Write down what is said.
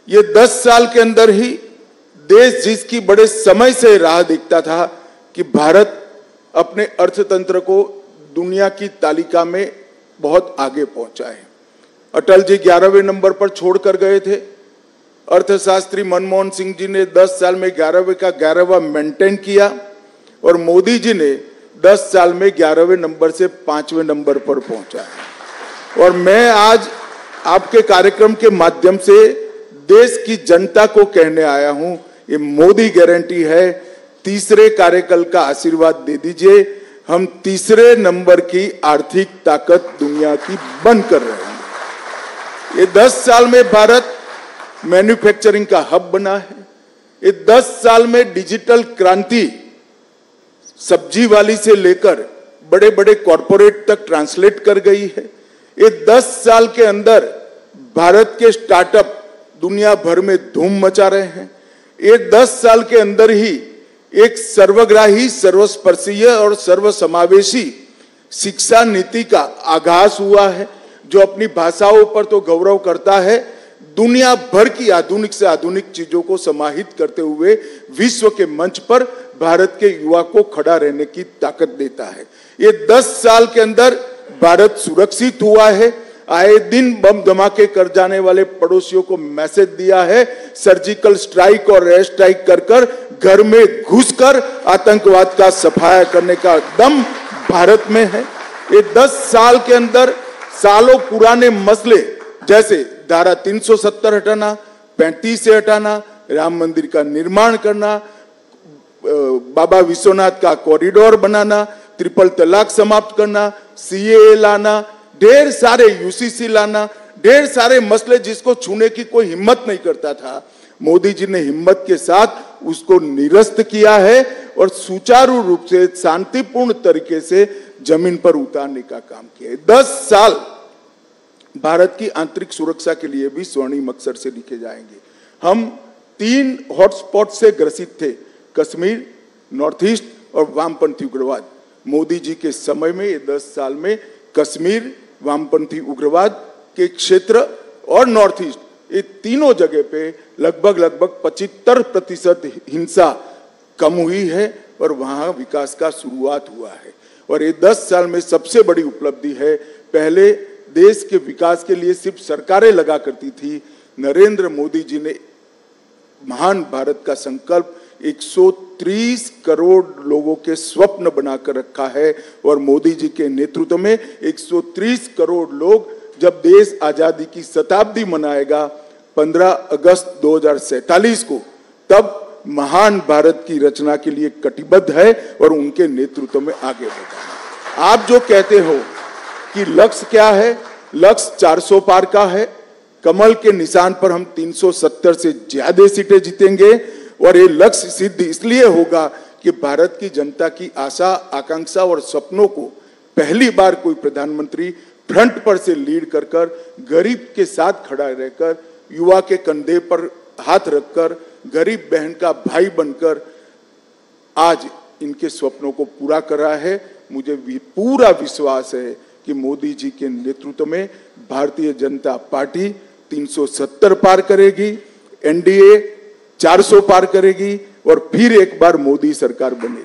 ये 10 साल के अंदर ही देश जिसकी बड़े समय से राह देखता था कि भारत अपने अर्थतंत्र को दुनिया की तालिका में बहुत आगे पहुंचा है। अटल जी 11वें नंबर पर छोड़कर गए थे। अर्थशास्त्री मनमोहन सिंह जी ने 10 साल में 11वें का 11वां मेंटेन किया और मोदी जी ने 10 साल में 11वें नंबर से 5वें नंबर पर पहुंचा है। और मैं आज आपके कार्यक्रम के माध्यम से देश की जनता को कहने आया हूं, ये मोदी गारंटी है, तीसरे कार्यकाल का आशीर्वाद दे दीजिए। हम तीसरे नंबर की आर्थिक ताकत दुनिया की बन कर रहे हैं। ये 10 साल में भारत मैन्युफैक्चरिंग का हब बना है। ये 10 साल में डिजिटल क्रांति सब्जी वाली से लेकर बड़े बड़े कॉरपोरेट तक ट्रांसलेट कर गई है। ये 10 साल के अंदर भारत के स्टार्टअप दुनिया भर में धूम मचा रहे हैं। ये 10 साल के अंदर ही एक सर्वग्राही, सर्वस्पर्शीय और सर्वसमावेशी शिक्षा नीति का आगाज हुआ है, जो अपनी भाषाओं पर तो गौरव करता है, दुनिया भर की आधुनिक से आधुनिक चीजों को समाहित करते हुए विश्व के मंच पर भारत के युवा को खड़ा रहने की ताकत देता है। ये 10 साल के अंदर भारत सुरक्षित हुआ है। आए दिन बम धमाके कर जाने वाले पड़ोसियों को मैसेज दिया है, सर्जिकल स्ट्राइक और एयर स्ट्राइक कर कर घर में घुसकर आतंकवाद का सफाया करने का दम भारत में है। ये 10 साल के अंदर सालों पुराने मसले जैसे धारा 370 हटाना, 35 से हटाना, राम मंदिर का निर्माण करना, बाबा विश्वनाथ का कॉरिडोर बनाना, ट्रिपल तलाक समाप्त करना, सीएए लाना, ढेर सारे यूसीसी लाना, ढेर सारे मसले जिसको छूने की कोई हिम्मत नहीं करता था, मोदी जी ने हिम्मत के साथ उसको निरस्त किया है और सुचारू रूप से शांतिपूर्ण तरीके से जमीन पर उतारने का काम किया है। 10 साल भारत की आंतरिक सुरक्षा के लिए भी स्वर्णिम अक्षर से लिखे जाएंगे। हम 3 हॉटस्पॉट से ग्रसित थे, कश्मीर, नॉर्थ ईस्ट और वामपंथी उग्रवाद। मोदी जी के समय में ये 10 साल में कश्मीर, वामपंथी उग्रवाद के क्षेत्र और नॉर्थ ईस्ट, ये तीनों जगह पे लगभग 75% हिंसा कम हुई है और वहां विकास का शुरुआत हुआ है। और ये 10 साल में सबसे बड़ी उपलब्धि है, पहले देश के विकास के लिए सिर्फ सरकारें लगा करती थी, नरेंद्र मोदी जी ने महान भारत का संकल्प 130 करोड़ लोगों के स्वप्न बनाकर रखा है और मोदी जी के नेतृत्व में 130 करोड़ लोग जब देश आजादी की शताब्दी मनाएगा 15 अगस्त 2047 को, तब महान भारत की रचना के लिए कटिबद्ध है और उनके नेतृत्व में आगे बढ़ेगा। आप जो कहते हो कि लक्ष्य क्या है, लक्ष्य 400 पार का है। कमल के निशान पर हम 370 से ज्यादा सीटें जीतेंगे और ये लक्ष्य सिद्ध इसलिए होगा कि भारत की जनता की आशा, आकांक्षा और सपनों को पहली बार कोई प्रधानमंत्री फ्रंट पर से लीड कर कर, गरीब के साथ खड़ा रहकर, युवा के कंधे पर हाथ रखकर, गरीब बहन का भाई बनकर आज इनके सपनों को पूरा कर रहा है। मुझे भी पूरा विश्वास है कि मोदी जी के नेतृत्व में भारतीय जनता पार्टी 370 पार करेगी, एनडीए 400 पार करेगी और फिर एक बार मोदी सरकार बनेगी।